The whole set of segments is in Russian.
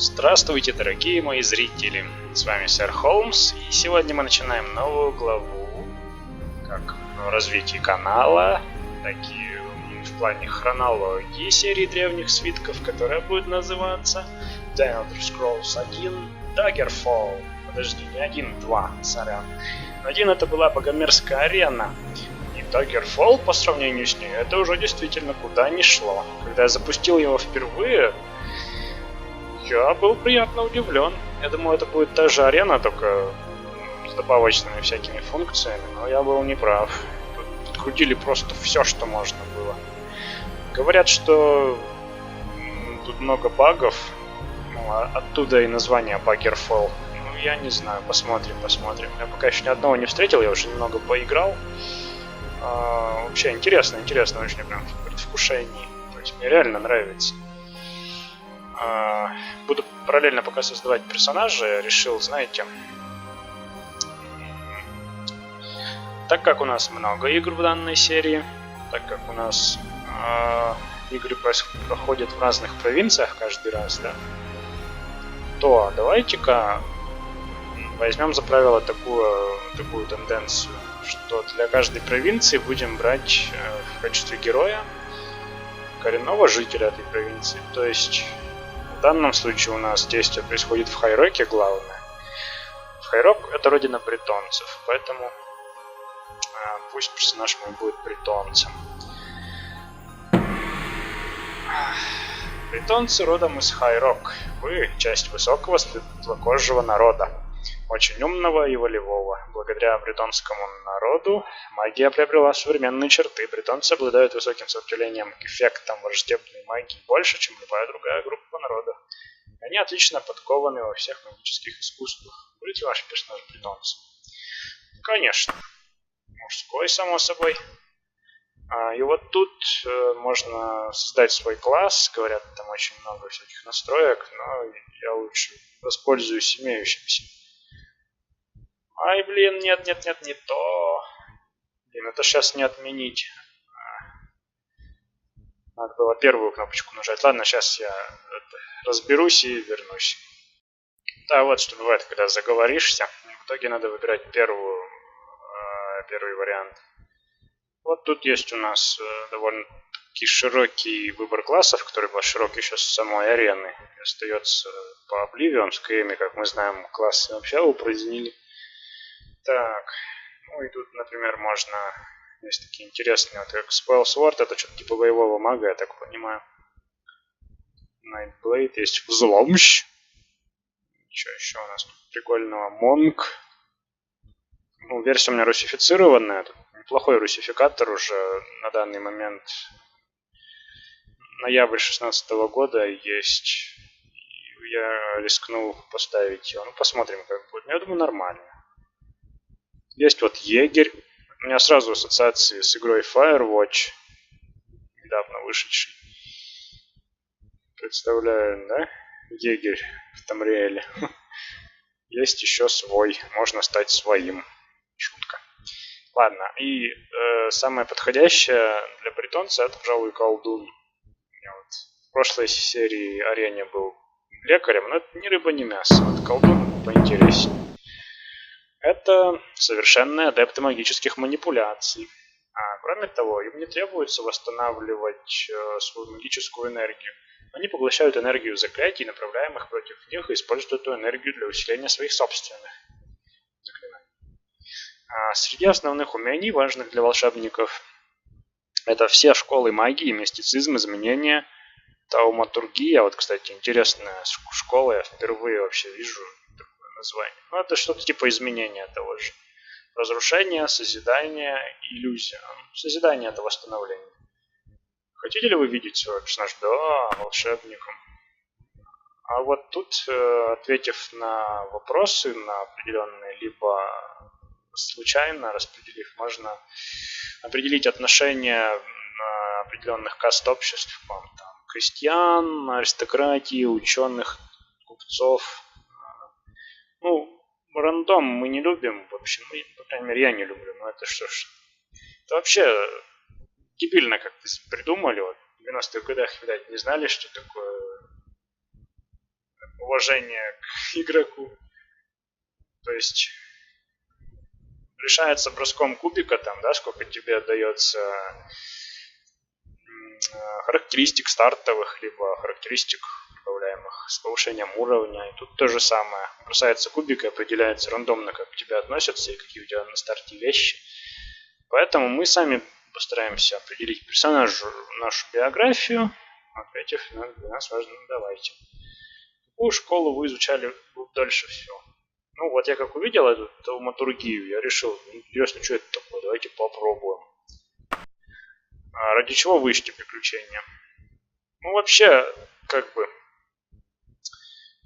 Здравствуйте, дорогие мои зрители! С вами Сэр Холмс, и сегодня мы начинаем новую главу, как в развитии канала, так и в плане хронологии серии древних свитков, которая будет называться The Elder Scrolls 1 Daggerfall. Подожди, не 1, 2, сорян. 1 это была Богомерзкая арена, и Daggerfall по сравнению с ней, это уже действительно куда ни шло. Когда я запустил его впервые, я был приятно удивлен. Я думал, это будет та же арена, только с добавочными всякими функциями, но я был неправ. Тут подкрутили просто все, что можно было. Говорят, что тут много багов, оттуда и название Daggerfall. Ну, я не знаю, посмотрим. Я пока еще ни одного не встретил, я уже немного поиграл. Вообще интересно, очень прям в предвкушении. То есть мне реально нравится. Буду параллельно пока создавать персонажа. Решил, знаете, так как у нас много игр в данной серии, так как у нас игры проходят в разных провинциях каждый раз, да, то давайте-ка возьмем за правило такую тенденцию, что для каждой провинции будем брать в качестве героя коренного жителя этой провинции. То есть в данном случае у нас действие происходит в Хайроке главное. Хайрок это родина бретонцев, поэтому пусть персонаж мой будет бретонцем. Бретонцы родом из Хайрок. Вы часть высокого светлокожего народа, очень умного и волевого. Благодаря бретонскому народу магия приобрела современные черты. Бретонцы обладают высоким сопротивлением к эффектам враждебной магии больше, чем любая другая группа народа. Они отлично подкованы во всех магических искусствах. Будет ли ваш персонаж бретонцем? Конечно. Мужской, само собой. И вот тут можно создать свой класс. Говорят, там очень много всяких настроек, но я лучше воспользуюсь имеющимся. Ай, блин, нет, не то. Блин, это сейчас не отменить. Надо было первую кнопочку нажать. Ладно, сейчас я разберусь и вернусь. Да, вот что бывает, когда заговоришься. В итоге надо выбирать первый вариант. Вот тут есть у нас довольно-таки широкий выбор классов, который был широкий еще с самой арены. Остается по Обливионской, как мы знаем, классы вообще упразднили. Так, ну и тут, например, можно... Есть такие интересные, вот как Spell Sword, это что-то типа боевого мага, я так понимаю. Nightblade, есть Взломщ. Что еще у нас тут прикольного? Монк. Ну, версия у меня русифицированная. Тут неплохой русификатор уже на данный момент. Ноябрь 2016 года есть. Я рискнул поставить его. Ну, посмотрим, как будет. Я думаю, нормально. Есть вот егерь. У меня сразу ассоциации с игрой Firewatch, недавно вышедший. Представляю, да? Егерь в Тамриэле. Есть еще свой. Можно стать своим. Шутка. Ладно, и самое подходящее для бретонца это, пожалуй, колдун. Я вот в прошлой серии арене был лекарем, но это ни рыба, ни мясо. Вот колдун поинтереснее. Это совершенные адепты магических манипуляций. Кроме того, им не требуется восстанавливать свою магическую энергию. Они поглощают энергию заклятий, направляемых против них, и используют эту энергию для усиления своих собственных заклинаний. Среди основных умений, важных для волшебников, это все школы магии, мистицизм, изменения, тауматургия. Вот, кстати, интересная школа, я впервые вообще вижу название. Ну, это что-то типа изменения того же. Разрушение, созидание, иллюзия. Созидание — это восстановление. Хотите ли вы видеть своего персонажа? Да, волшебником. А вот тут, ответив на вопросы, на определенные, либо случайно распределив, можно определить отношения определенных каст обществ, там, крестьян, аристократии, ученых, купцов. Ну, рандом мы не любим, в общем, ну, по крайней мере, я не люблю, но это что ж. Это вообще дебильно как-то придумали, вот, в 90-х годах, видать, не знали, что такое уважение к игроку. То есть решается броском кубика, там, да, сколько тебе отдается характеристик стартовых, либо характеристик управляемых с повышением уровня. И тут то же самое. Бросается кубик и определяется рандомно, как к тебе относятся и какие у тебя на старте вещи. Поэтому мы сами постараемся определить персонажу нашу биографию, ответив для нас важно, давайте. Какую школу вы изучали дольше всего? Ну вот я как увидел эту тауматургию, я решил, интересно, что это такое, давайте попробуем. А ради чего вы ищете приключения? Ну вообще, как бы,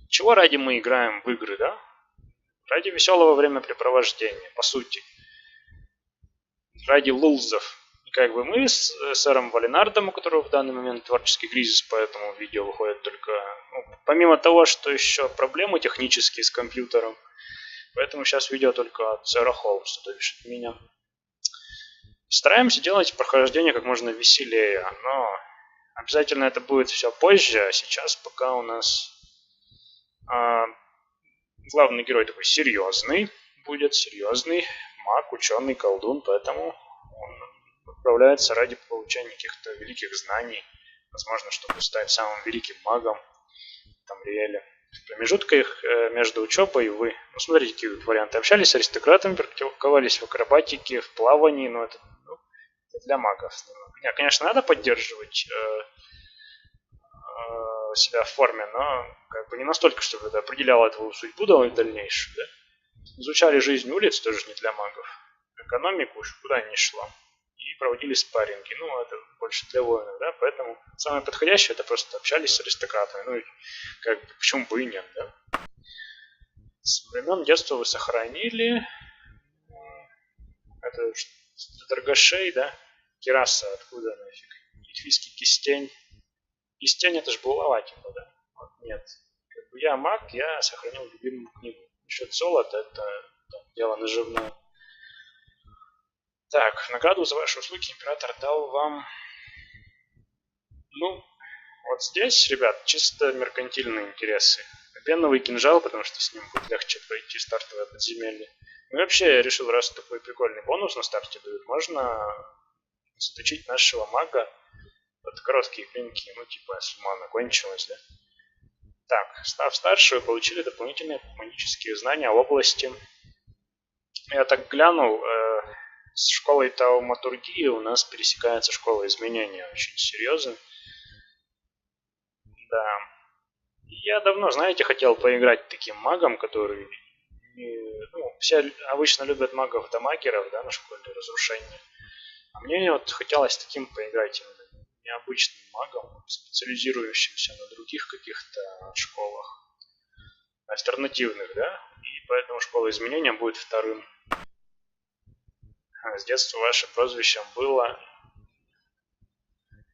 чего ради мы играем в игры, да? Ради веселого времяпрепровождения, по сути. Ради лулзов. И как бы мы с сэром Валинардом, у которого в данный момент творческий кризис, поэтому видео выходит только... Ну, помимо того, что еще проблемы технические с компьютером, поэтому сейчас видео только от сэра Холмса, то бишь от меня. Стараемся делать прохождение как можно веселее, но обязательно это будет все позже, а сейчас пока у нас главный герой такой серьезный, будет серьезный маг, ученый, колдун, поэтому он отправляется ради получения каких-то великих знаний, возможно, чтобы стать самым великим магом в Тамриэле. В промежутках между учебой вы, ну смотрите, какие варианты, общались с аристократами, практиковались в акробатике, в плавании, но это для магов. Нет, конечно, надо поддерживать себя в форме, но как бы не настолько, чтобы это определяло твою судьбу дальнейшую, да? Изучали жизнь улиц, тоже не для магов. Экономику уж куда ни шло. И проводили спарринги. Ну, это больше для воинов, да? Поэтому самое подходящее это просто общались с аристократами. Ну, и как бы, почему бы и нет, да? С времен детства вы сохранили это Драгошей, да? Кираса, откуда нафиг? Эльфийский кистень. Кистень это же булава, типа, да? Вот, нет. Как бы я маг, я сохранил любимую книгу. Насчет золота это дело наживное. Так, награду за ваши услуги император дал вам... Ну, вот здесь, ребят, чисто меркантильные интересы. Беновый кинжал, потому что с ним будет легче пройти стартовое подземелье. Ну и вообще, я решил, раз такой прикольный бонус на старте дают, можно заточить нашего мага под короткие клинки. Ну, типа, если мана кончилась, да? Так, став старше, вы получили дополнительные магические знания в области. Я так глянул, с школой тауматургии у нас пересекается школа изменения очень серьезно. Да. Я давно, знаете, хотел поиграть таким магом, который... Ну, все обычно любят магов-дамагеров, да, на школе разрушения. А мне вот хотелось таким поиграть именно необычным магом, специализирующимся на других каких-то школах. Альтернативных, да? И поэтому школа изменения будет вторым. С детства вашим прозвищем было...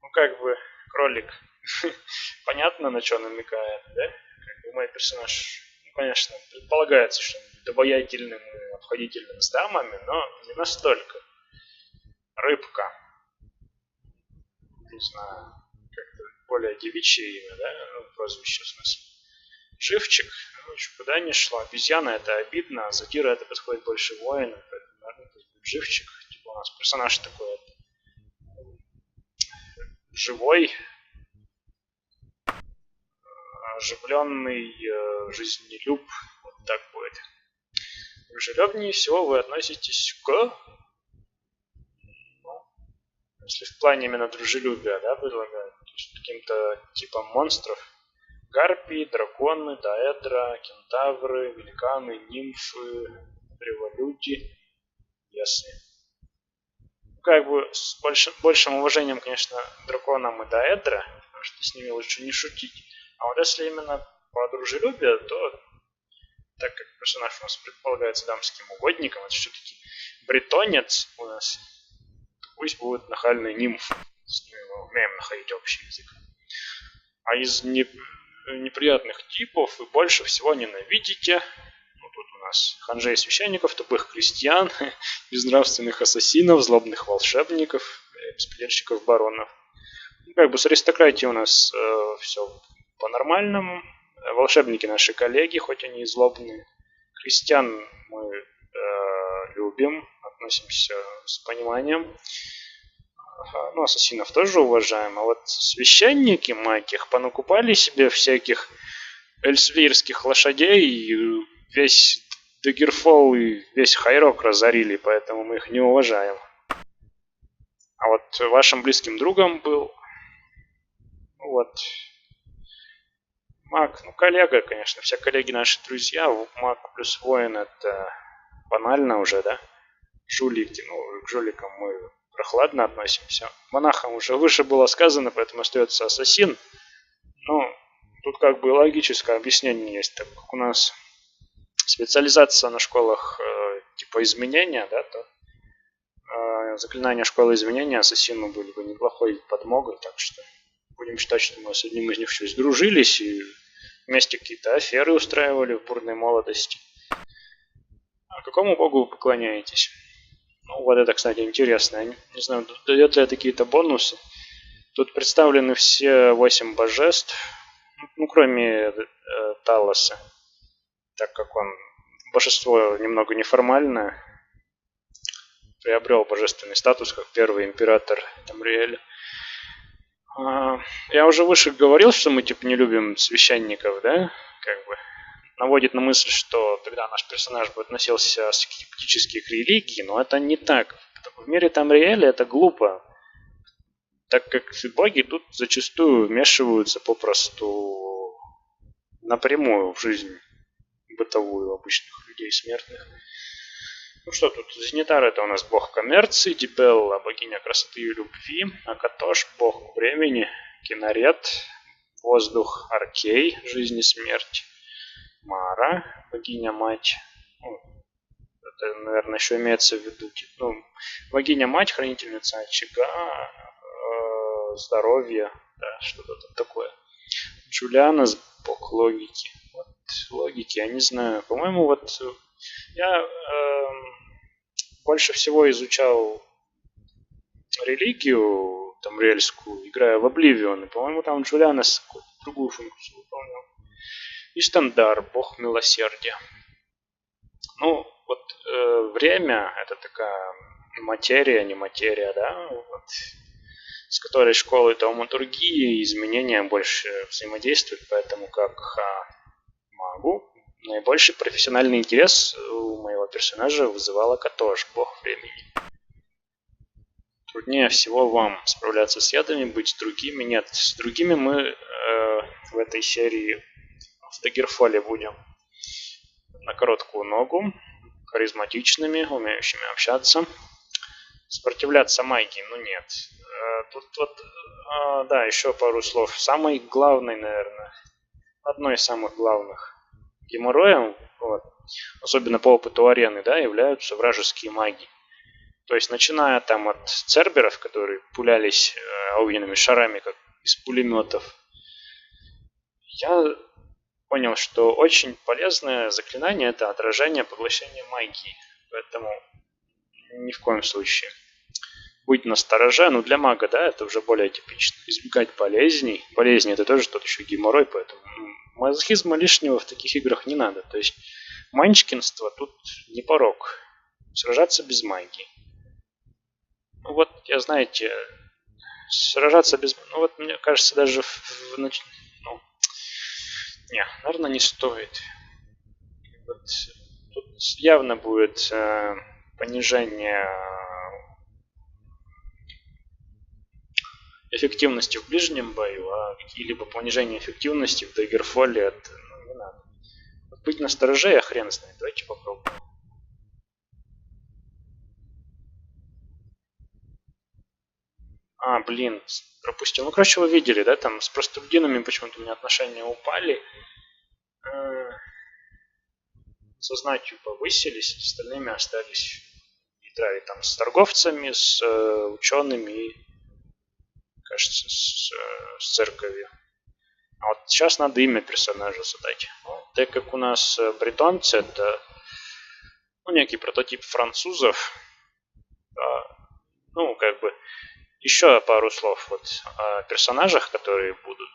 Ну, как бы, кролик. Понятно, на что намекает, да? Как бы мой персонаж, ну, конечно, предполагается, что он будет обаятельным и обходительным с дамами, но не настолько. Рыбка. Не знаю, как-то более девичье имя, да? Ну, прозвище в смысле. Живчик, ну, еще куда ни шло. Обезьяна это обидно, а задира это подходит больше воину, поэтому, наверное, это будет живчик. Типа у нас персонаж такой живой, оживленный, жизнелюб, вот так будет. Дружелюбнее всего вы относитесь к... Ну, если в плане именно дружелюбия, да, предлагают, то есть каким-то типом монстров. Гарпии, драконы, даэдра, кентавры, великаны, нимфы, древолюди, бесы. Как бы с большим уважением, конечно, драконам и даэдра, потому что с ними лучше не шутить. А вот если именно по дружелюбию, то, так как персонаж у нас предполагается дамским угодником, это все-таки бретонец у нас, то пусть будут нахальные нимфы. С ними мы умеем находить общий язык. А из неприятных типов вы больше всего ненавидите. Ну, тут у нас ханжей священников, тупых крестьян, безнравственных ассасинов, злобных волшебников, беспредельщиков баронов. Ну, как бы с аристократией у нас все по-нормальному. волшебники наши коллеги, хоть они и злобные. Крестьян мы любим, относимся с пониманием. Ну, ассасинов тоже уважаем. А вот священники магих понакупали себе всяких эльсвирских лошадей, и весь Дагерфолл и весь Хайрок разорили, поэтому мы их не уважаем. А вот вашим близким другом был вот маг, ну коллега, конечно, все коллеги наши друзья. Маг плюс воин это банально уже, да? Жулики, ну к жуликам мы прохладно относимся. Монахам уже выше было сказано, поэтому остается ассасин. Ну, тут как бы логическое объяснение есть, так как у нас специализация на школах типа изменения, да, то заклинания школы изменения ассасину были бы неплохой подмогой, так что будем считать, что мы с одним из них еще сдружились и вместе какие-то аферы устраивали в бурной молодости. А какому богу вы поклоняетесь? Ну, вот это, кстати, интересно. Я не знаю, дает ли это какие-то бонусы. Тут представлены все 8 божеств, ну, кроме Талоса, так как он божество немного неформальное, приобрел божественный статус, как первый император Тамриэля. Я уже выше говорил, что мы типа не любим священников, да? Как бы наводит на мысль, что тогда наш персонаж бы относился скептически к религии, но это не так. В мире Тамриэля это глупо, так как боги тут зачастую вмешиваются попросту напрямую в жизнь бытовую обычных людей смертных. Ну что тут, Зенитар это у нас бог коммерции, Дибелла богиня красоты и любви, Акатош бог времени, Кинарет, воздух Аркей, жизнь и смерть, Мара, богиня-мать, ну, это, наверное, еще имеется в виду, ну, богиня-мать, хранительница очага, здоровья, да, что-то такое. Джулиана, бог логики. Вот, логики, я не знаю. По-моему, вот я больше всего изучал религию тамриэльскую, играя в Обливион, и, по-моему, там Джулианос какую-то другую функцию выполнял. И Стандар, бог милосердия. Ну, вот время это такая материя, не материя, да, вот, с которой школы тауматургии и изменения больше взаимодействуют, поэтому как магу наибольший профессиональный интерес у моего персонажа вызывал Акатош, бог времени. Труднее всего вам справляться с ядами, быть с другими. Нет, с другими мы в этой серии в Дагерфолле будем на короткую ногу, харизматичными, умеющими общаться. Сопротивляться магии, ну нет. Тут вот, да, еще пару слов. Самый главный, наверное, одной из самых главных геморроем, вот, особенно по опыту арены, да, являются вражеские маги. То есть, начиная там от церберов, которые пулялись огненными шарами, как из пулеметов, я понял, что очень полезное заклинание это отражение поглощения магии. Поэтому ни в коем случае быть настороже, ну для мага, да, это уже более типично. Избегать болезней. Болезни это тоже тот еще геморрой, поэтому мазохизма лишнего в таких играх не надо. То есть манчкинство тут не порог. Сражаться без магии. Ну вот, я знаете, сражаться без... Ну вот, мне кажется, даже ну, не, наверное, не стоит. Вот, тут явно будет понижение эффективности в ближнем бою, а какие-либо понижение эффективности в Дагерфолле это не надо. Вот быть настороже, я хрен знает. Давайте попробуем. Блин, пропустил. Ну, короче, вы видели, да, там с простолюдинами почему-то у меня отношения упали. Со знатью повысились, с остальными остались нейтрали. Там с торговцами, с учеными и, кажется, с церковью. А вот сейчас надо имя персонажа задать. Так как у нас бретонцы это некий прототип французов, ну, как бы, еще пару слов вот о персонажах, которые будут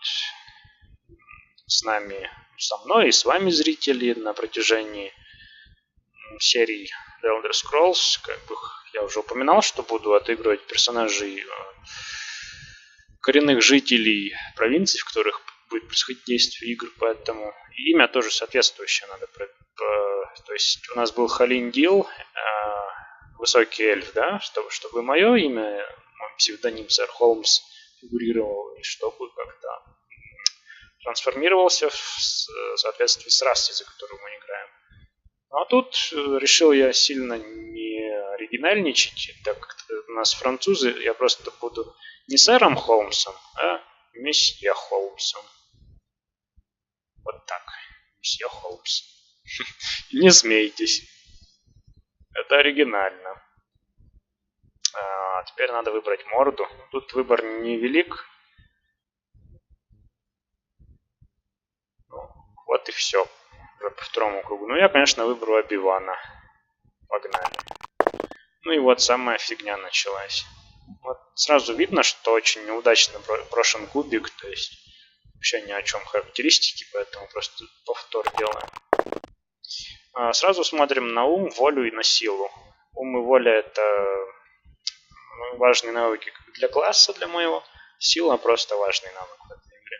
со мной и с вами, зрители, на протяжении серии The Elder Scrolls. Как бы я уже упоминал, что буду отыгрывать персонажей коренных жителей провинций, в которых будет происходить действие игр, поэтому имя тоже соответствующее надо. То есть у нас был Халиндил, высокий эльф, да, чтобы мое имя, мой псевдоним сэр Холмс фигурировал, и чтобы как-то трансформировался в соответствии с расой, за которую мы играем. Ну а тут решил я сильно не оригинальничать, так как у нас французы, я просто буду не сэром Холмсом, а месье Холмсом. Вот так, месье Холмс. Не смейтесь. Это оригинально. Теперь надо выбрать морду. Тут выбор невелик. Вот и все. Уже по второму кругу. Ну, я, конечно, выберу Оби-Вана. Погнали. Ну и вот самая фигня началась. Вот сразу видно, что очень неудачно брошен кубик. То есть вообще ни о чем характеристики, поэтому просто повтор делаем. Сразу смотрим на ум, волю и на силу. Ум и воля — это важные навыки для класса, для моего. Сила — просто важный навык в этой игре.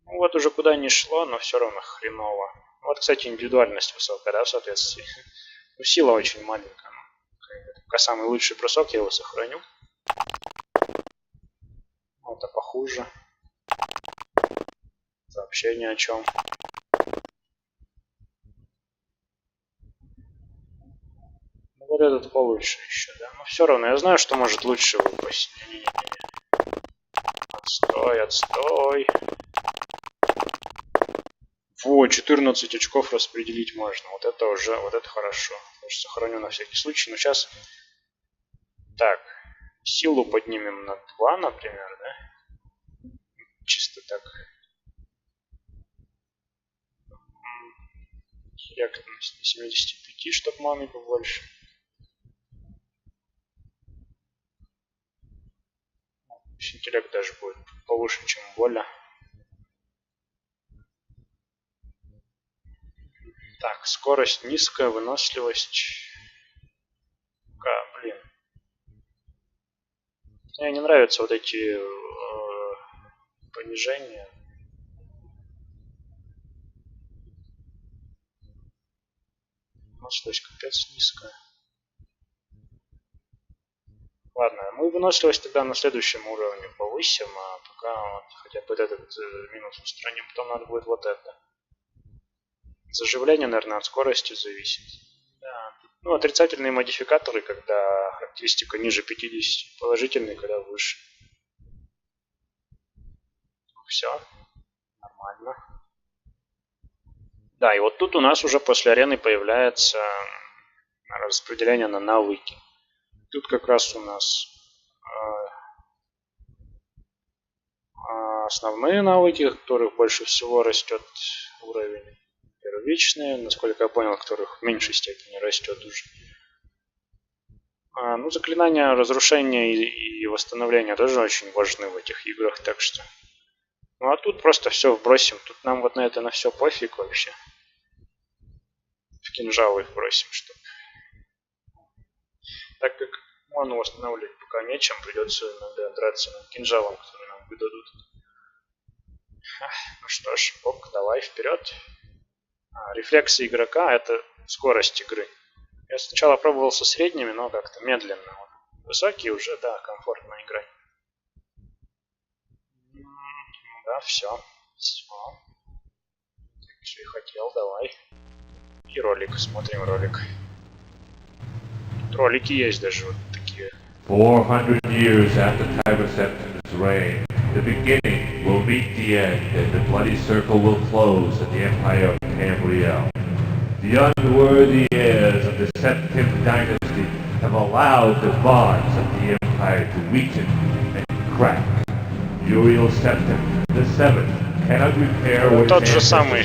Ну вот уже куда ни шло, но все равно хреново. Вот, кстати, индивидуальность высокая, да, в соответствии. Ну, сила очень маленькая. Пока самый лучший бросок, я его сохраню. Вот, а похуже. Вообще ни о чем. Вот этот получше еще, да. Но все равно я знаю, что может лучше выпасть. Не-не-не. Отстой, отстой. Во, 14 очков распределить можно. Вот это уже, вот это хорошо. Я же сохраню на всякий случай. Но сейчас... Так, силу поднимем на 2, например, да? Чисто так. Интеллект на 75, чтобы маме побольше. Интеллект даже будет повыше, чем воля. Так, скорость низкая, выносливость. Блин. Мне не нравятся вот эти понижения. Выносливость капец низкая. Ладно, мы выносливость тогда на следующем уровне повысим, а пока вот хотя бы этот минус устраним. Потом надо будет вот это. Заживление, наверное, от скорости зависит. Да. Ну, отрицательные модификаторы, когда характеристика ниже 50, положительные, когда выше. Все. Нормально. Да, и вот тут у нас уже после арены появляется распределение на навыки. Тут как раз у нас основные навыки, которых больше всего растет уровень. Первичные, насколько я понял, которых в меньшей степени растет уже. Ну, заклинания разрушения и восстановления тоже очень важны в этих играх, так что... Ну, а тут просто все вбросим. Тут нам вот на это на все пофиг вообще. В кинжалы их бросим, чтобы... Так как ману восстанавливать пока нечем, придется иногда драться над кинжалом, который нам выдадут. Ну что ж, ок, давай вперед. Рефлексы игрока — это скорость игры. Я сначала пробовал со средними, но как-то медленно. Высокие уже, да, комфортно играть. Да, все. Все и хотел, давай. И ролик, смотрим ролик. Ролики есть даже вот такие. 400 years after Tiber Septimus' reign, the beginning will meet the end, and the bloody circle will close in the empire of Tamriel. The unworthy heirs of the Septim dynasty have allowed the bonds of the empire to weaken and crack. Uriel Septim, the seventh, cannot repair what Тот же самый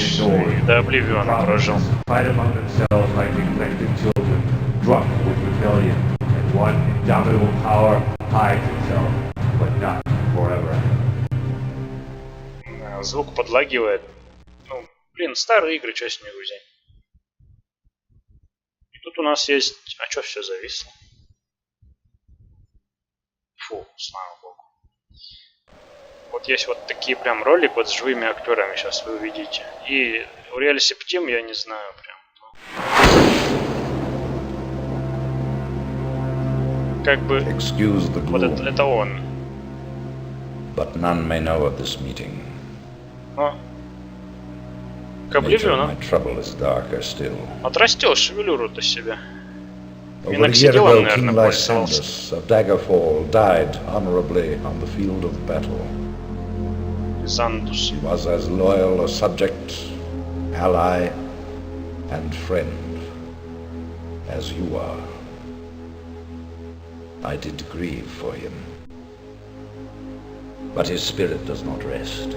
до Обливиона прожил. Fight among themselves like neglected children, drunk with rebellion, and one indomitable power hides itself, but not forever. звук подлагивает. Ну, блин, старые игры, что с них взять? И тут у нас есть... А что все зависло? Фу, слава богу. Вот есть вот такие прям ролик вот с живыми актерами, сейчас вы увидите. И Uriel Septim, я не знаю прям. Как бы вот это он. But none may know of this meeting. Но к Обливиону отрастил шевелюру-то себе. Миноксидилом, наверное, пользовался. Of Daggerfall died honorably on the field of battle. Зандус. He was as loyal a subject, ally, and friend as you are. I did grieve for him. But his spirit does not rest.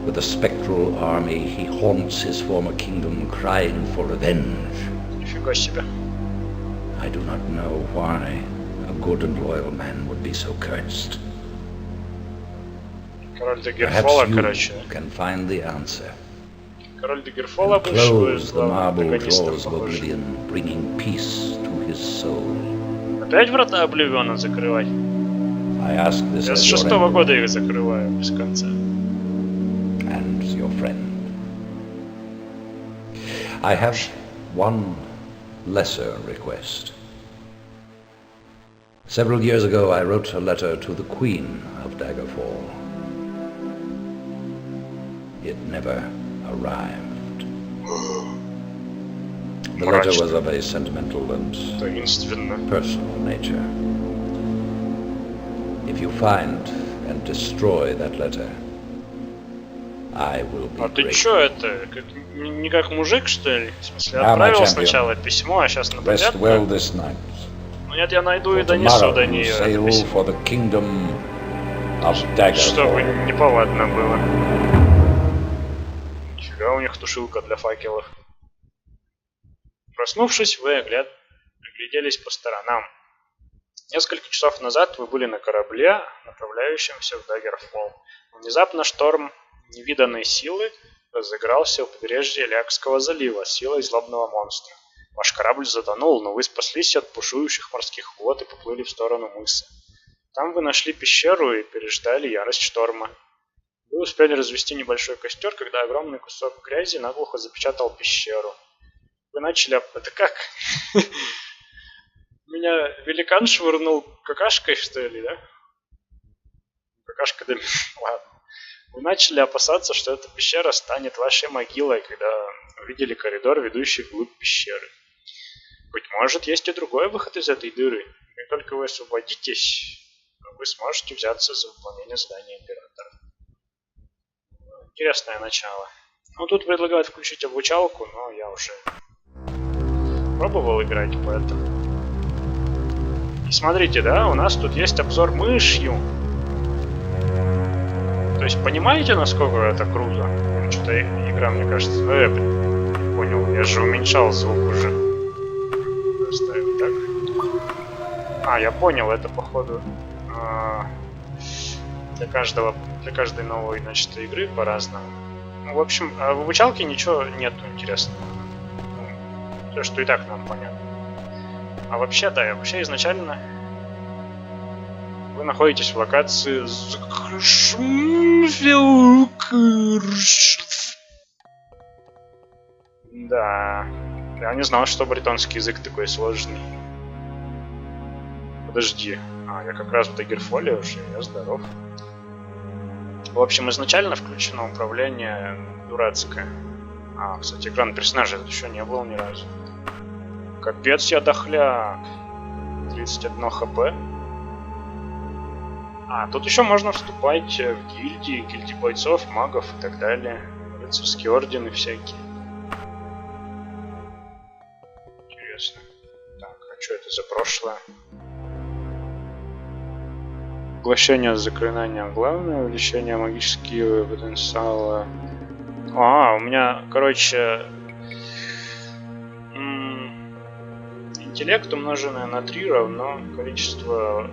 With a spectral army, he haunts his former kingdom, crying for revenge. Нифига себе. I do not know why a good and loyal man would be so cursed. Король Дагерфола, короче. Can find the answer. Король Дагерфола бывшего из the marble антагонистов, doors of похоже. oblivion, bringing peace to his soul. Опять врата Обливиона закрывать? I ask this Я с as your 6-го emperor года их закрываю без конца. and your friend. I have one lesser request. Several years ago, I wrote a letter to the Queen of Daggerfall. It never arrived. The letter was of a sentimental and Таинственно. personal nature. If you find and destroy that letter, I will be А ты grateful. чё это? Не как мужик, что ли? В смысле, Да, отправил my champion. сначала письмо, а сейчас на Rest порядке? well this night. Ну нет, я найду и For донесу tomorrow до you нее это sail письмо. for the kingdom of Чтобы Daggerfall. неповадно было. Нифига, у них тушилка для факелов. Проснувшись, вы огляделись по сторонам. Несколько часов назад вы были на корабле, направляющемся в Даггерфолл. Внезапно шторм невиданной силы разыгрался у побережья Лякского залива силой злобного монстра. Ваш корабль затонул, но вы спаслись от бушующих морских вод и поплыли в сторону мыса. Там вы нашли пещеру и переждали ярость шторма. Вы успели развести небольшой костер, когда огромный кусок грязи наглухо запечатал пещеру. Вы начали... Это как? Меня великан швырнул какашкой, что ли, да? Какашка, да... Ладно. Вы начали опасаться, что эта пещера станет вашей могилой, когда увидели коридор, ведущий вглубь пещеры. Быть может, есть и другой выход из этой дыры. Как только вы освободитесь, вы сможете взяться за выполнение задания императора. Интересное начало. Ну, тут предлагают включить обучалку, но я уже пробовал играть, поэтому... И смотрите, да, у нас тут есть обзор мышью. То есть, понимаете, насколько это круто? Что-то игра, мне кажется... понял, я же уменьшал звук уже. Оставим так. А, я понял, это походу... для каждой новой, значит, игры по-разному. Ну, в общем, в обучалке ничего нету интересного. Ну, то, что и так нам понятно. А вообще, да, вообще изначально вы находитесь в локации Да, я не знал, что британский язык такой сложный. Подожди, я как раз в Даггерфолле уже, я здоров. В общем, изначально включено управление дурацкое. Кстати, экран персонажа еще не был ни разу. Капец, я дохляк. 31 хп. Тут еще можно вступать в гильдии бойцов, магов и так далее. Рыцарские ордены всякие. Интересно. Так, а что это за прошлое? Поглощение заклинания главное, увеличение магического потенциала. У меня, короче, интеллект, умноженное на 3, равно количество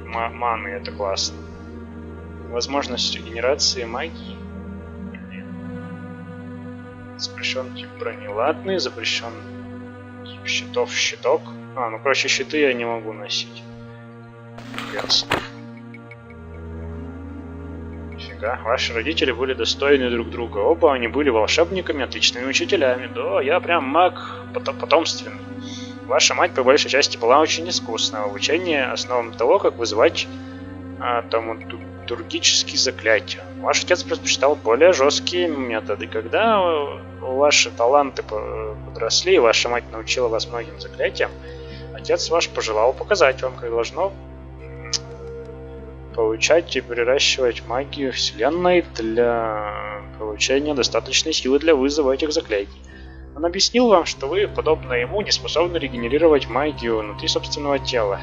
маны. Это классно. Возможность генерации магии. Запрещен тип брони латный, запрещен щитов щиток. Ну короче, щиты я не могу носить. Ясно. Нифига, ваши родители были достойны друг друга. Оба они были волшебниками, отличными учителями. Да, я прям маг потомственный. Ваша мать по большей части была очень искусна в обучении основам того, как вызывать таматургические заклятия. Ваш отец предпочитал более жесткие методы. Когда ваши таланты подросли и ваша мать научила вас многим заклятиям, отец ваш пожелал показать вам, как должно получать и приращивать магию Вселенной для получения достаточной силы для вызова этих заклятий. Он объяснил вам, что вы, подобно ему, не способны регенерировать магию внутри собственного тела.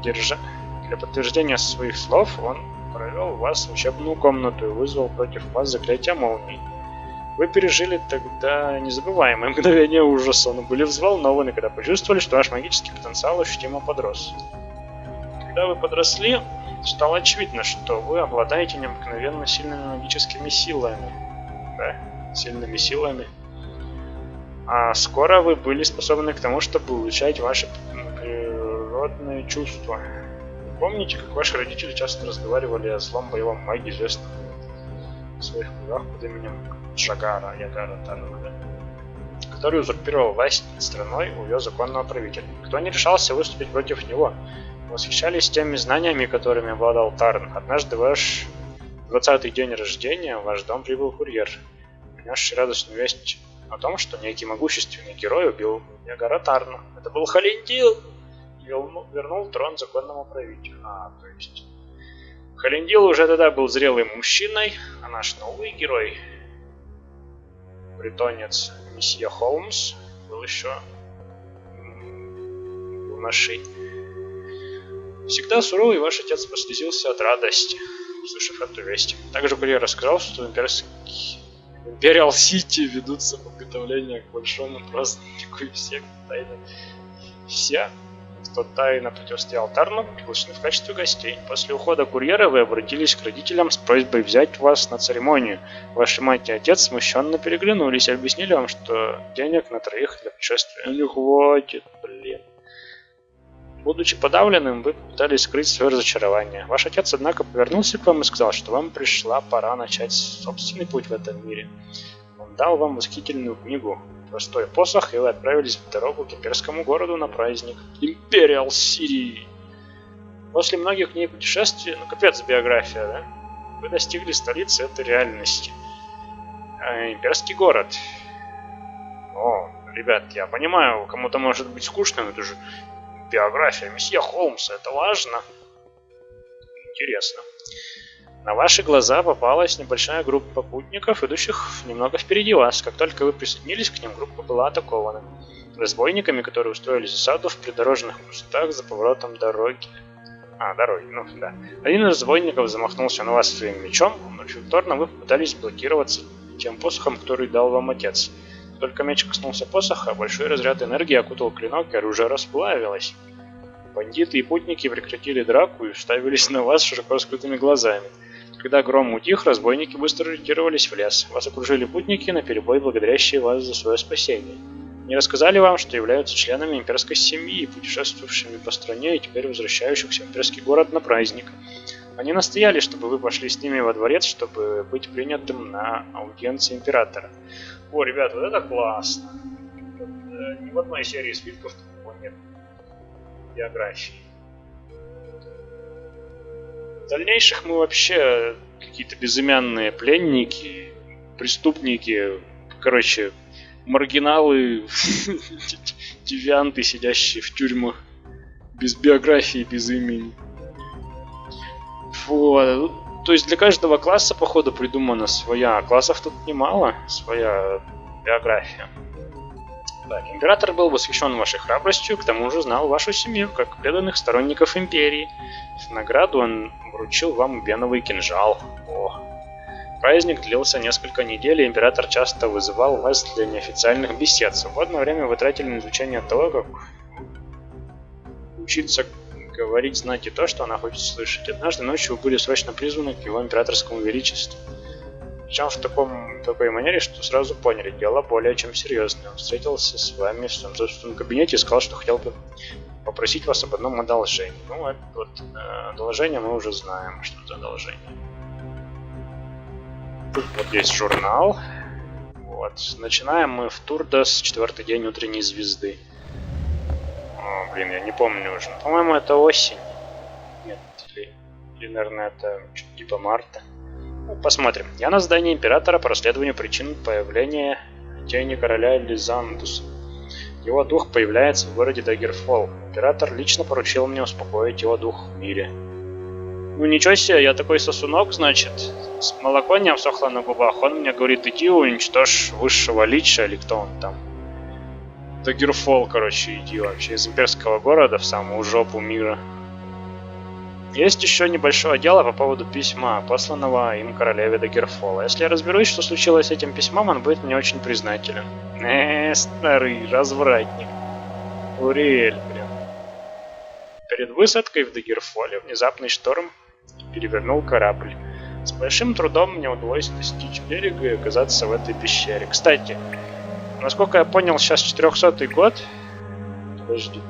Для подтверждения своих слов он провел вас в учебную комнату и вызвал против вас заклятие молний. Вы пережили тогда незабываемое мгновение ужаса, но были взволнованы, когда почувствовали, что ваш магический потенциал ощутимо подрос. Когда вы подросли, стало очевидно, что вы обладаете необыкновенно сильными магическими силами. Да, сильными силами. А скоро вы были способны к тому, чтобы улучшать ваши природные чувства. Помните, как ваши родители часто разговаривали о злом боевом маге, известном в своих кругах под именем Ягара Тарна, да? Который узурпировал власть над страной у ее законного правителя. Кто не решался выступить против него? Восхищались теми знаниями, которыми обладал Тарн. Однажды ваш 20-й день рождения в ваш дом прибыл курьер, принесший радостную весть о том, что некий могущественный герой убил Ягара Тарна. Это был Халиндил! И вернул трон законному правителю. То есть Халиндил уже тогда был зрелым мужчиной, а наш новый герой, бретонец месье Холмс, был еще юношей. Всегда суровый ваш отец прослезился от радости, услышав эту весть. Также курьер рассказал, что Империал Сити ведутся подготовления к большому празднику, и все, кто тайно противостоял Тарну, приглашены в качестве гостей. После ухода курьера вы обратились к родителям с просьбой взять вас на церемонию. Ваша мать и отец смущенно переглянулись и объяснили вам, что денег на троих для путешествия не хватит, блин. Будучи подавленным, вы попытались скрыть свое разочарование. Ваш отец, однако, повернулся к вам и сказал, что вам пришла пора начать собственный путь в этом мире. Он дал вам восхитительную книгу, простой посох, и вы отправились в дорогу к имперскому городу на праздник Империал Сити. После многих дней путешествий, капец биография, да? Вы достигли столицы этой реальности. Имперский город. Ребят, я понимаю, кому-то может быть скучно, но это же биография месье Холмса, это важно. Интересно. На ваши глаза попалась небольшая группа путников, идущих немного впереди вас. Как только вы присоединились к ним, группа была атакована разбойниками, которые устроили засаду в придорожных кустах за поворотом дороги. Один из разбойников замахнулся на вас своим мечом, но повторно вы попытались блокироваться тем посохом, который дал вам отец. Только меч коснулся посоха, большой разряд энергии окутал клинок, и оружие расплавилось. Бандиты и путники прекратили драку и уставились на вас широко раскрытыми глазами. Когда гром утих, разбойники быстро ретировались в лес. Вас окружили путники, наперебой благодарящие вас за свое спасение. Они рассказали вам, что являются членами имперской семьи, путешествовавшими по стране и теперь возвращающихся в имперский город на праздник. Они настояли, чтобы вы пошли с ними во дворец, чтобы быть принятым на аудиенции императора. Ребята, вот это классно. Ни в одной серии свитков такого нет. Биографии. В дальнейших мы вообще какие-то безымянные пленники, преступники, маргиналы, девианты, сидящие в тюрьмах, без биографии, без имени. То есть для каждого класса, походу, придумана своя. Классов тут немало, своя биография. Так, император был восхищен вашей храбростью, к тому же знал вашу семью, как преданных сторонников империи. В награду он вручил вам беновый кинжал. Праздник длился несколько недель, и император часто вызывал вас для неофициальных бесед. Свободное время вы тратили на изучение того, как учиться говорить, знать и то, что она хочет слышать. Однажды ночью вы были срочно призваны к его императорскому величеству. Причем в такой манере, что сразу поняли, дело более чем серьезное. Он встретился с вами в своем собственном кабинете и сказал, что хотел бы попросить вас об одном одолжении. Ну, это вот одолжение мы уже знаем, что это одолжение. Тут вот есть журнал. Вот. Начинаем мы в Турдос, 4-й день утренней звезды. О, блин, я не помню уже. По-моему, это осень. Нет, или наверное, это типа марта. Ну, посмотрим. Я на задании императора по расследованию причин появления тени короля Лизандуса. Его дух появляется в городе Даггерфолл. Император лично поручил мне успокоить его дух в мире. Ну ничего себе, я такой сосунок, значит. Молоко не обсохло на губах. Он мне говорит, иди уничтожь высшего лича, или кто он там. Даггерфолл, короче, иди вообще из имперского города в самую жопу мира. Есть еще небольшое дело по поводу письма, посланного им королеве Даггерфолла. Если я разберусь, что случилось с этим письмом, он будет мне очень признателен. Старый развратник. Уриэль, блин. Перед высадкой в Даггерфолле внезапный шторм перевернул корабль. С большим трудом мне удалось достичь берега и оказаться в этой пещере. Кстати, насколько я понял, сейчас 400-й год. Подожди.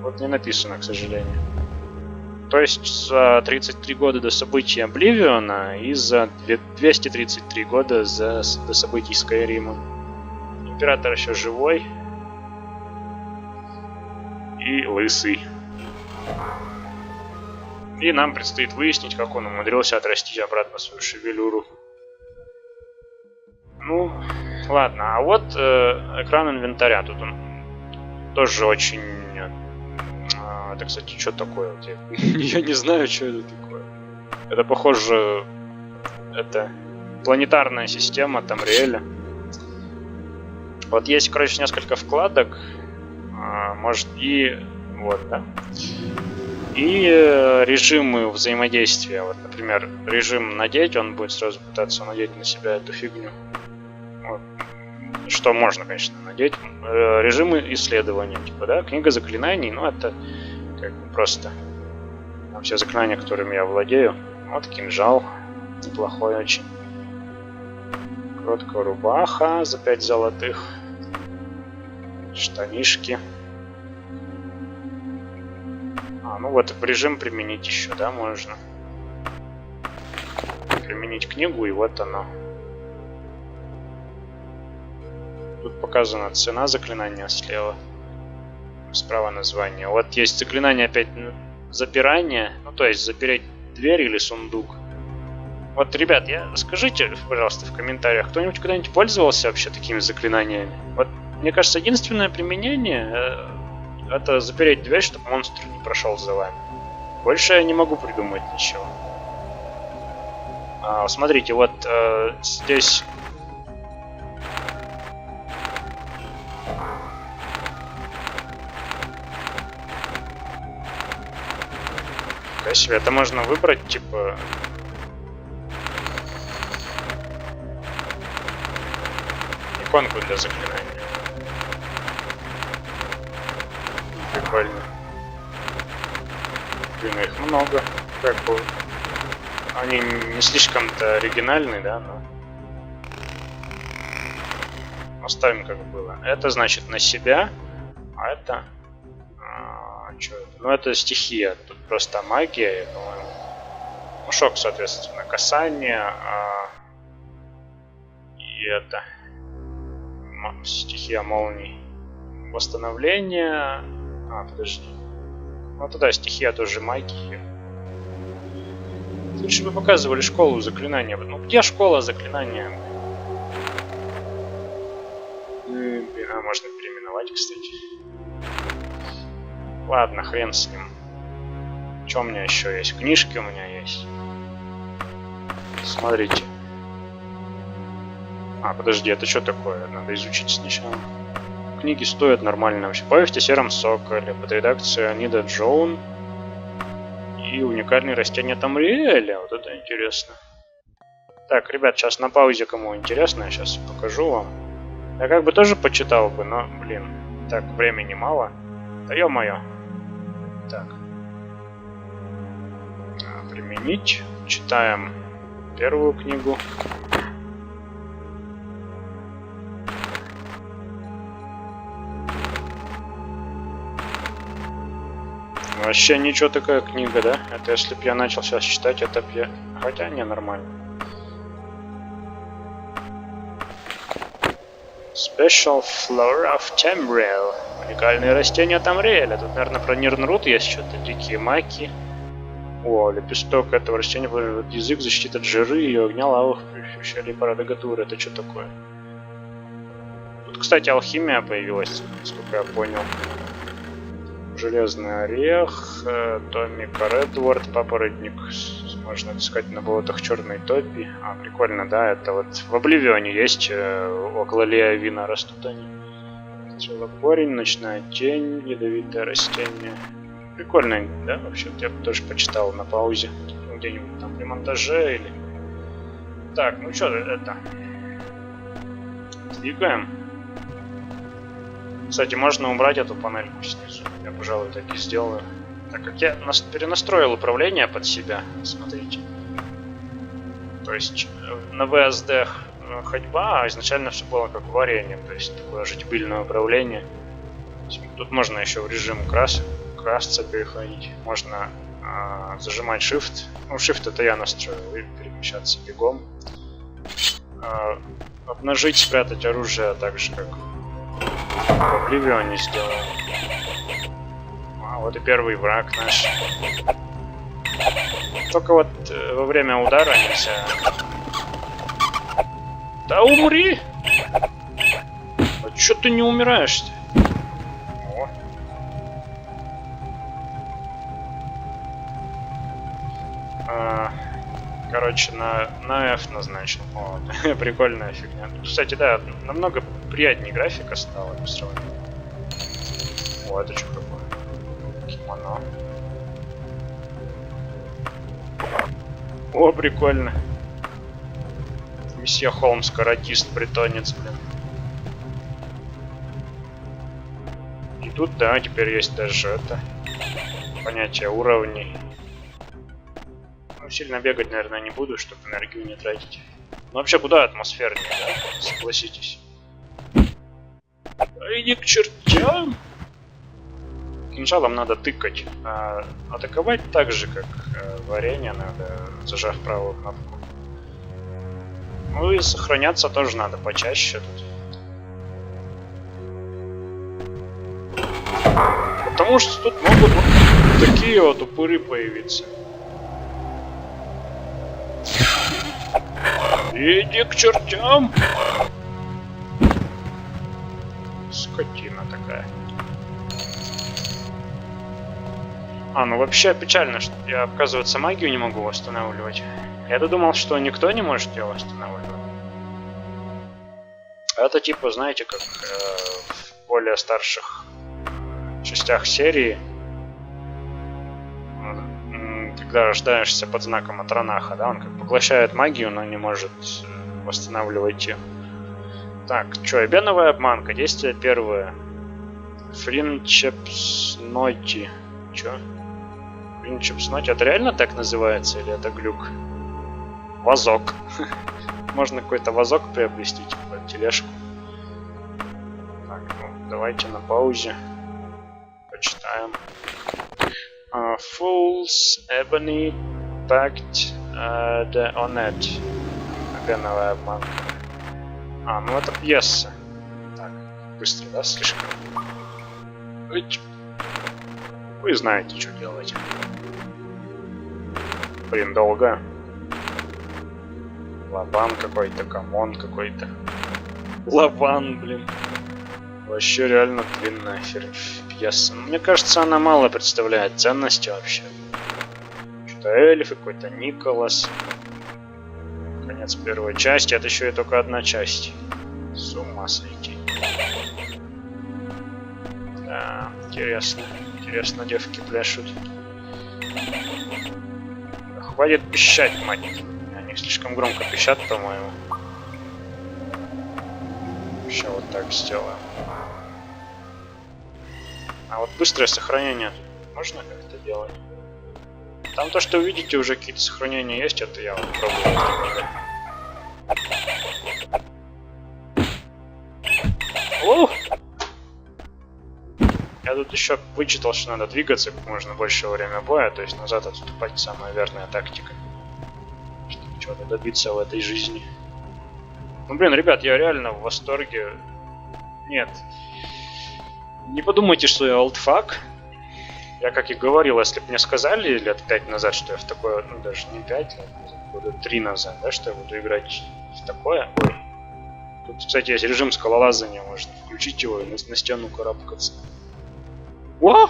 Вот не написано, к сожалению. То есть за 33 года до событий Обливиона и за 233 года до событий Скайрима. Император еще живой. И лысый. И нам предстоит выяснить, как он умудрился отрастить обратно свою шевелюру. Ну, ладно. А вот экран инвентаря. Тут он тоже очень... Это, кстати, что такое? Я не знаю, что это такое. Это, похоже, это планетарная система Тамриэля. Вот есть, короче, несколько вкладок. Может, и... Вот, да? И режимы взаимодействия. Вот, например, режим надеть, он будет сразу пытаться надеть на себя эту фигню. Вот. Что можно, конечно, надеть. Режимы исследования, типа, да? Книга заклинаний, ну, это... Как бы просто все заклинания, которыми я владею. Вот кинжал. Неплохой очень. Короткая рубаха за 5 золотых. Штанишки. Ну вот в режим применить еще, да, можно. Применить книгу, и вот оно. Тут показана цена заклинания слева. Справа название. Вот есть заклинание опять запирание. Ну, то есть запереть дверь или сундук. Вот, ребят, скажите, пожалуйста, в комментариях, кто-нибудь когда-нибудь пользовался вообще такими заклинаниями? Вот, мне кажется, единственное применение это запереть дверь, чтобы монстр не прошел за вами. Больше я не могу придумать ничего. Смотрите, вот здесь... Себе. Это можно выбрать, типа... Иконку для заклинания. Прикольно. Блин, их много. Как бы... Они не слишком-то оригинальные, да, но... Оставим как было. Это значит на себя, а это... Что это? Ну, это стихия. Тут просто магия, я думаю. Ну, шок, соответственно, касание. И это... Стихия молний. Восстановление. Подожди. Ну, тогда стихия тоже магии. Лучше бы показывали школу заклинания. Ну, где школа заклинания? Можно переименовать, кстати. Ладно, хрен с ним. Что у меня еще есть? Книжки у меня есть. Смотрите. Подожди, это что такое? Надо изучить сначала. Книги стоят нормально вообще. Повесть о сером соколе под редакцией Анида Джоун. И уникальные растения Тамриэля. Вот это интересно. Так, ребят, сейчас на паузе, кому интересно, я сейчас покажу вам. Я как бы тоже почитал бы, но, блин, так, времени мало. Да ё-моё. Так. Применить. Читаем первую книгу. Вообще ничего, такая книга, да? Это если б я начал сейчас читать, это б я... Хотя не, нормально. Special Flora of Tamriel. Уникальные растения Тамриэля. Тут, наверное, про Нирнрут есть что-то. Дикие маки. О, лепесток этого растения выражает язык, защитит от жиры и огня, лавы, ощущали парадогатуры. Это что такое? Тут, кстати, алхимия появилась, насколько я понял. Железный орех, Томика Редворд, папоротник. Можно искать на болотах черной топи. А, прикольно, да, это вот в Обливионе есть, около Леовина растут они. Целокорень, ночная тень, ядовитое растение. Прикольно, да, вообще, я бы тоже почитал на паузе. Где-нибудь там при монтаже или... Так, ну что, это... Двигаем. Кстати, можно убрать эту панельку снизу. Я, пожалуй, так и сделаю. Так как я перенастроил управление под себя, смотрите. То есть на VSD ходьба, а изначально все было как варенье, то есть такое житибильное управление. Тут можно еще в режим красться переходить. Можно зажимать Shift. Ну, Shift это я настроил, и перемещаться бегом. Обнажить, спрятать оружие так же, как в Обливионе сделал. А вот и первый враг наш. Только вот во время удара нельзя. Да умри! А чё ты не умираешь-то? О. Короче, на F назначил. Вот. Прикольная фигня. Кстати, да, намного приятнее графика стала по сравнению. О, это что такое? Кимоно. О, прикольно. Месье Холмс, каратист, бретонец, блин. И тут, да, теперь есть даже это понятие уровней. Ну, сильно бегать, наверное, не буду, чтобы энергию не тратить. Но вообще куда атмосфернее, да? Согласитесь. Иди к чертям! Кинжалом надо тыкать, а атаковать так же, как варенье надо, зажав правую кнопку. Ну и сохраняться тоже надо почаще тут. Потому что тут могут вот такие вот упыры появиться. Иди к чертям! Скотина такая. А, ну вообще печально, что я, оказывается, магию не могу восстанавливать. Я-то думал, что никто не может ее восстанавливать. Это типа, знаете, как в более старших частях серии, когда рождаешься под знаком Атронаха, да, он как поглощает магию, но не может восстанавливать ее. Так, что, эбеновая обманка, действие первое. Фринчепсноти. Чё? Фринчепсноти, это реально так называется или это глюк? Вазок. Можно какой-то вазок приобрести, типа тележку. Так, ну, давайте на паузе. Почитаем. Fools, Ebony, Pact, the Onet. Эбеновая обманка. А, ну это пьеса. Так, быстро, да, слишком? Вы знаете, что делать. Блин, долго. Лаван какой-то, камон какой-то. Лаван, блин. Вообще реально длинная пьеса. Мне кажется, она мало представляет ценности вообще. Что-то эльфы, какой-то Николас. Конец первой части, это еще и только одна часть. С ума сойти. Да, интересно. Интересно, девки пляшут. Хватит пищать, мать. Они слишком громко пищат, по-моему. Сейчас вот так сделаем. А вот быстрое сохранение можно как-то делать? Там то, что вы видите, уже какие-то сохранения есть, это я вот пробую. Я тут еще вычитал, что надо двигаться как можно больше во время боя, то есть назад отступать самая верная тактика, чтобы чего-то добиться в этой жизни. Ну блин, ребят, я реально в восторге. Нет. Не подумайте, что я олдфак. Я, как и говорил, если бы мне сказали лет 5 назад, что я в такое, ну даже не 5 лет, года 3 назад, да, что я буду играть в такое. Ой. Тут, кстати, есть режим скалолазания, можно включить его и на стену карабкаться. О!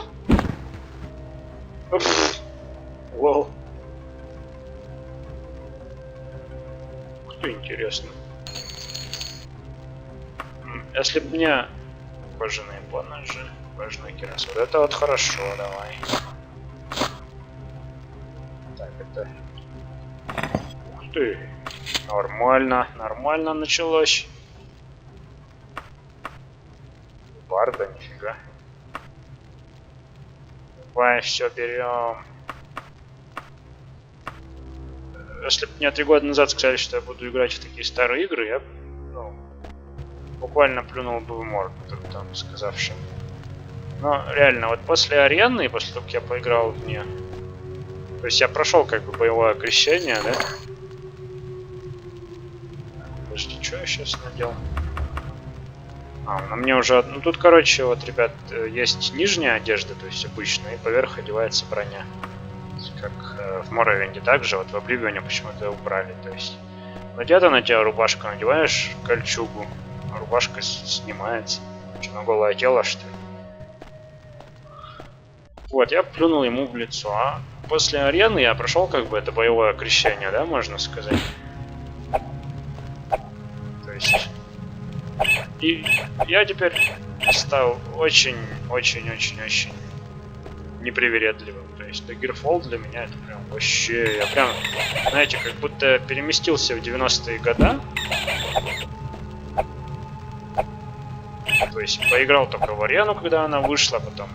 Лол. Ух ты, интересно. Если бы мне кожаные поножи, кожаный керас, вот это вот хорошо, давай. Так, это... Ух ты. Нормально, нормально началось. Барда, нифига. Давай, все берем. Если бы мне 3 года назад сказали, что я буду играть в такие старые игры, я буквально плюнул бы в морду, там, сказавшим. Но реально, вот после арены, после того, как я поиграл в нее, то есть я прошел как бы боевое крещение, да? Подожди, что я сейчас надел? На мне уже... Ну тут, короче, вот, ребят, есть нижняя одежда, то есть обычная, и поверх одевается броня. Как в Моровинде также, вот в Обливионе почему-то убрали, то есть... Где-то на тебя рубашку надеваешь, кольчугу, а рубашка снимается. Что, на голое тело, что ли? Вот, я плюнул ему в лицо, а после арены я прошел как бы это боевое крещение, да, можно сказать? То есть... И я теперь стал очень-очень-очень-очень непривередливым. То есть Daggerfall для меня это прям вообще... Я прям, знаете, как будто переместился в 90-е годы. То есть поиграл только в арену, когда она вышла, потом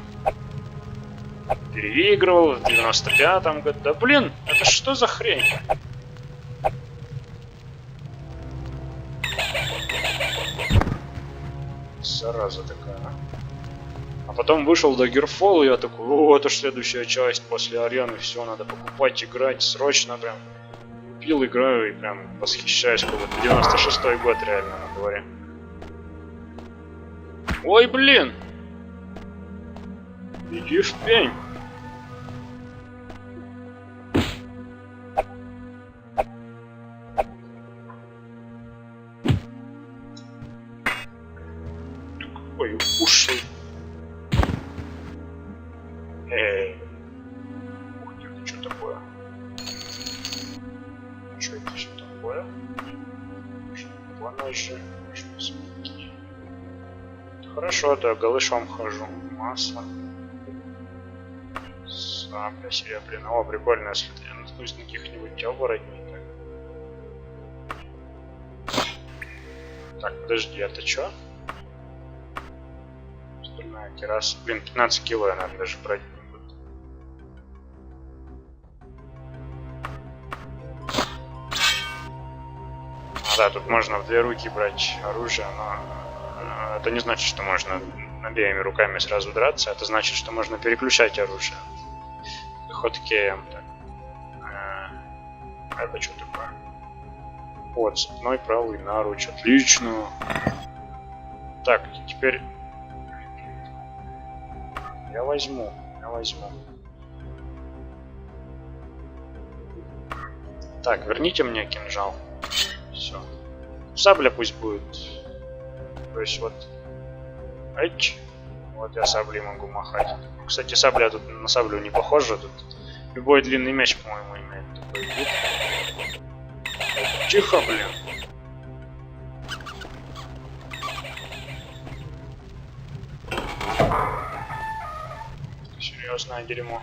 переигрывал в 95-м году. Да блин, это что за хрень? Зараза такая. А потом вышел Daggerfall, и я такой, о, это ж следующая часть после арены, все, надо покупать, играть, срочно прям. Купил, играю и прям восхищаюсь, как будто 96-й год реально на дворе. Ой, блин! Иди в пень! Ой, уши. Ух ты, это что такое? Что это что такое? Поножи. Хорошо, да, голышом хожу. Масло. Сабля серебряная. О, прикольно, если я наткнусь на каких-нибудь оборотней. Так, подожди, это что? Стальная кераса. Блин, 15 кило я, наверное, даже брать не буду. Да, тут можно в 2 руки брать оружие, но это не значит, что можно обеими руками сразу драться. Это значит, что можно переключать оружие. Хоткеем. Это что такое? Вот, цепной правый наруч. Отлично. Так, теперь... Я возьму. Так, верните мне кинжал. Все. Сабля пусть будет. То есть вот... Эч. Вот я саблей могу махать. Кстати, сабля тут на саблю не похожа. Тут любой длинный меч, по-моему, имеет такой вид. Тихо, блин. Серьезное дерьмо.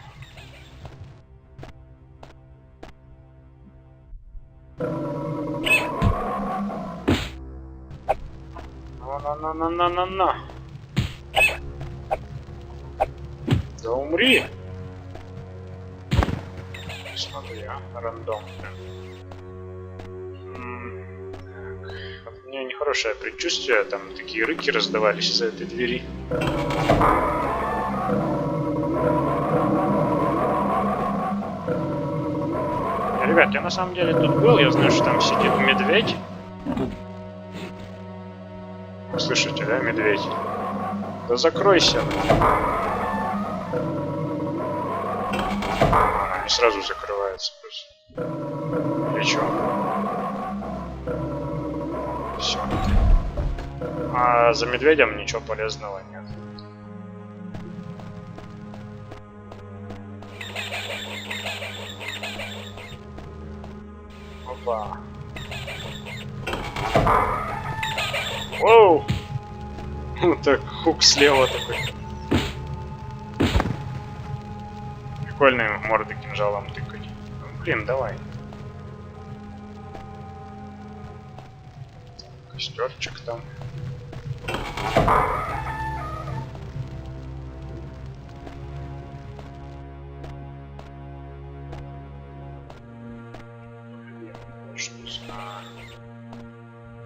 На. Да умри! Смотри, рандом. Вот у меня нехорошее предчувствие, там такие рыки раздавались из-за этой двери. Ребят, я на самом деле тут был, я знаю, что там сидит медведь. Вы слышите, да, медведь? Да закройся. Она не сразу закрывается. Или чё? Все. А за медведем ничего полезного нет. Опа. Воу! Так, хук слева такой. Прикольно морды кинжалом тыкать. Ну, блин, давай. Костерчик там.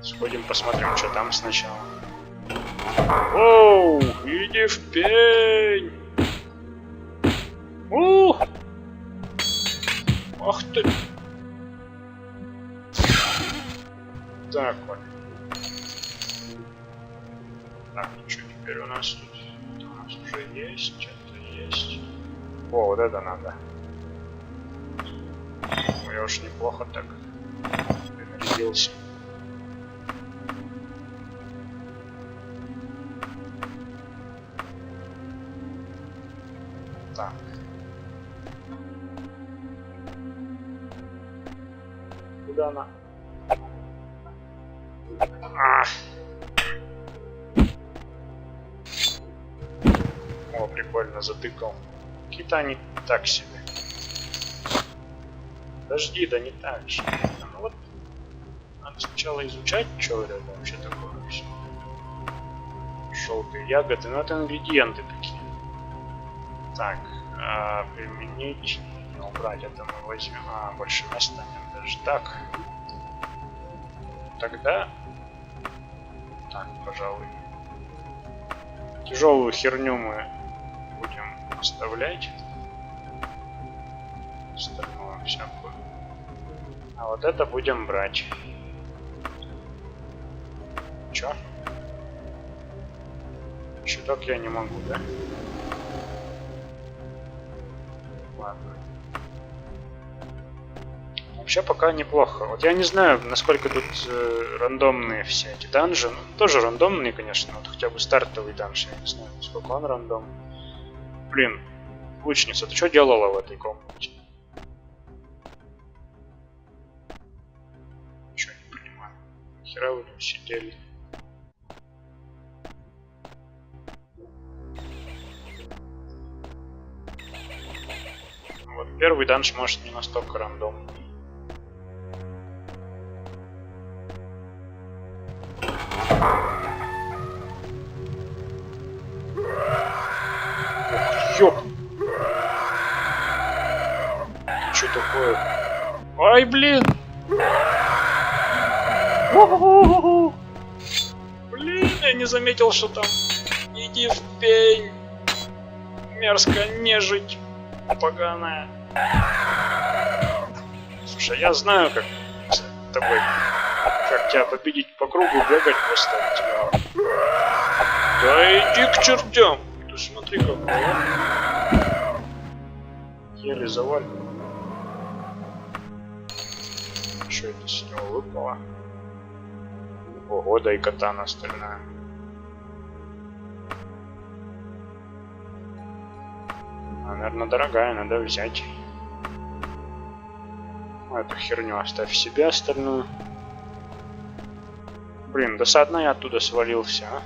Сходим, посмотрим, что там сначала. Оу, иди в пень! Ах ты! Так вот. Так, что теперь у нас тут? Это у нас уже есть, это есть. О, вот это надо. Я уж неплохо так принарядился. Так. Куда она? О, прикольно, затыкал. Какие-то они так себе. Подожди, да не так же. Ну вот, надо сначала изучать, что это вообще такое. Желтые ягоды, ну это ингредиенты такие. Так, применить, убрать это мы возьмем. Больше места нет, даже так. Тогда, так, пожалуй, тяжелую херню мы будем оставлять, остальное всякую. А вот это будем брать. Чё? Щиток я не могу, да? Ладно. Вообще пока неплохо. Вот я не знаю, насколько тут рандомные все эти данжи. Ну, тоже рандомные, конечно. Вот хотя бы стартовый данж. Я не знаю, насколько он рандом. Блин, лучница, ты что делала в этой комнате? Ничего не понимаю. Хера вы тут сидели. Вот первый данж может не настолько рандомный. Ёп! Что такое? Ай, блин! Блин, я не заметил, что там. Иди в пень! Мерзкая нежить! Поганая. Слушай, я знаю, как с тобой, как тебя победить по кругу, бегать просто от тебя. Да иди к чертям! Ты смотри, какой, а? Еле завалил. Что это с него выпало? Ого, да и катана остальная. Наверное, дорогая, надо взять. Эту херню оставь себе, остальную. Блин, досадно я оттуда свалился, а?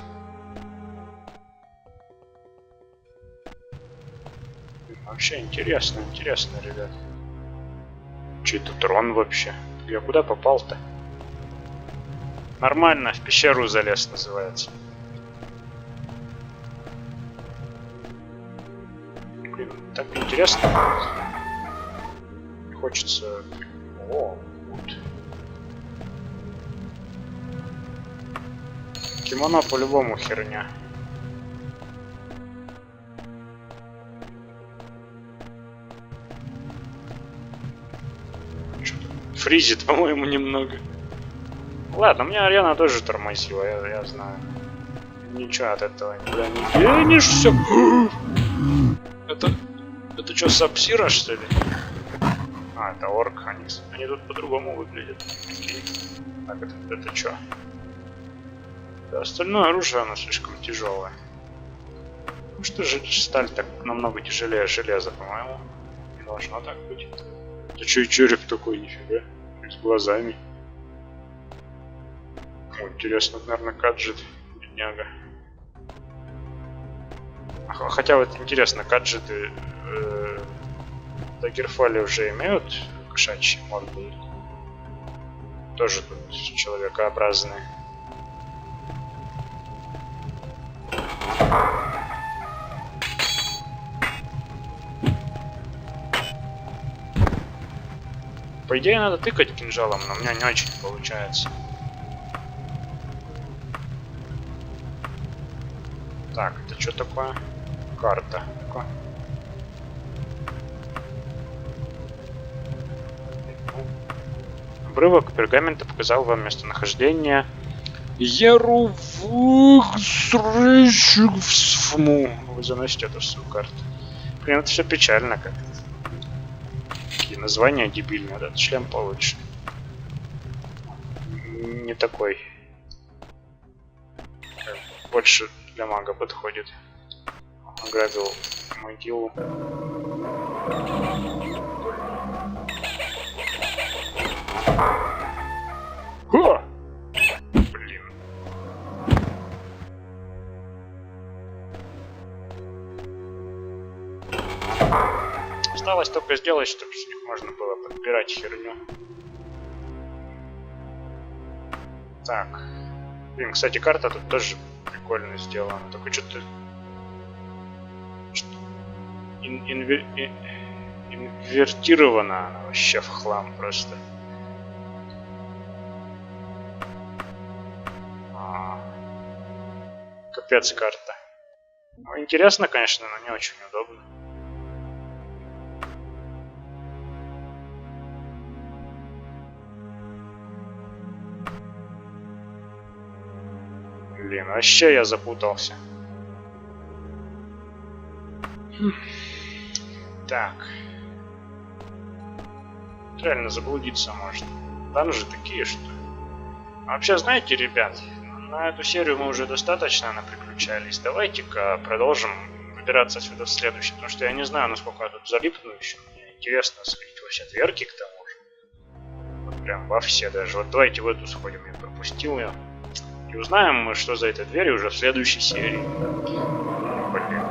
Вообще интересно, интересно, ребят. Че это трон вообще? Я куда попал-то? Нормально, в пещеру залез, называется. Блин, так интересно. Хочется... О, вот. Кимоно по-любому херня. Что фризит, по-моему, немного. Ладно, у меня арена тоже тормозила, я знаю. Ничего от этого никуда не денешься. Это что, Саб-Зиро, что ли? А, это орк. Они тут по-другому выглядят. Окей. Так, это что? Да, остальное оружие, оно слишком тяжелое. Ну что же сталь так намного тяжелее железа, по-моему. Не должно так быть. Это что и череп такой, нифига. С глазами. О, интересно, наверное, Каджит, бедняга. Хотя вот интересно, Каджиты в Даггерфалле уже имеют кошачьи морды? Тоже тут человекообразные. По идее надо тыкать кинжалом, но у меня не очень получается. Так, это что такое? Карта. Ну-ка. Обрывок пергамента показал вам местонахождение Ярувгсрещгвсфму. Вы заносите эту свою карту. Блин, это все печально как-то. Такие названия дебильные. Этот шлем получше. Не такой. Больше для мага подходит. Ограбил могилу. Ха! Блин. Осталось только сделать, чтобы с них можно было подбирать херню. Так. Блин, кстати, карта тут тоже прикольно сделана. Только что-то... инвертирована она вообще в хлам просто. Капец карта. Ну, интересно, конечно, но не очень удобно. Блин, вообще я запутался. Так. Реально заблудиться можно. Там же такие, что... А вообще, знаете, ребят, на эту серию мы уже достаточно наприключались. Давайте-ка продолжим выбираться отсюда в следующем. Потому что я не знаю, насколько я тут залипну еще. Мне интересно сходить во все дверки к тому же. Вот прям во все даже. Вот давайте в эту сходим, я пропустил ее. И узнаем мы, что за этой дверью уже в следующей серии. Блин.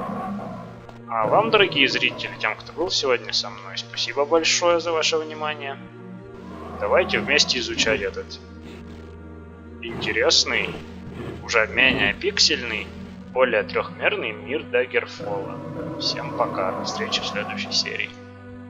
А вам, дорогие зрители, тем, кто был сегодня со мной, спасибо большое за ваше внимание. Давайте вместе изучать этот интересный, уже менее пиксельный, более трехмерный мир Даггерфалла. Всем пока, до встречи в следующей серии.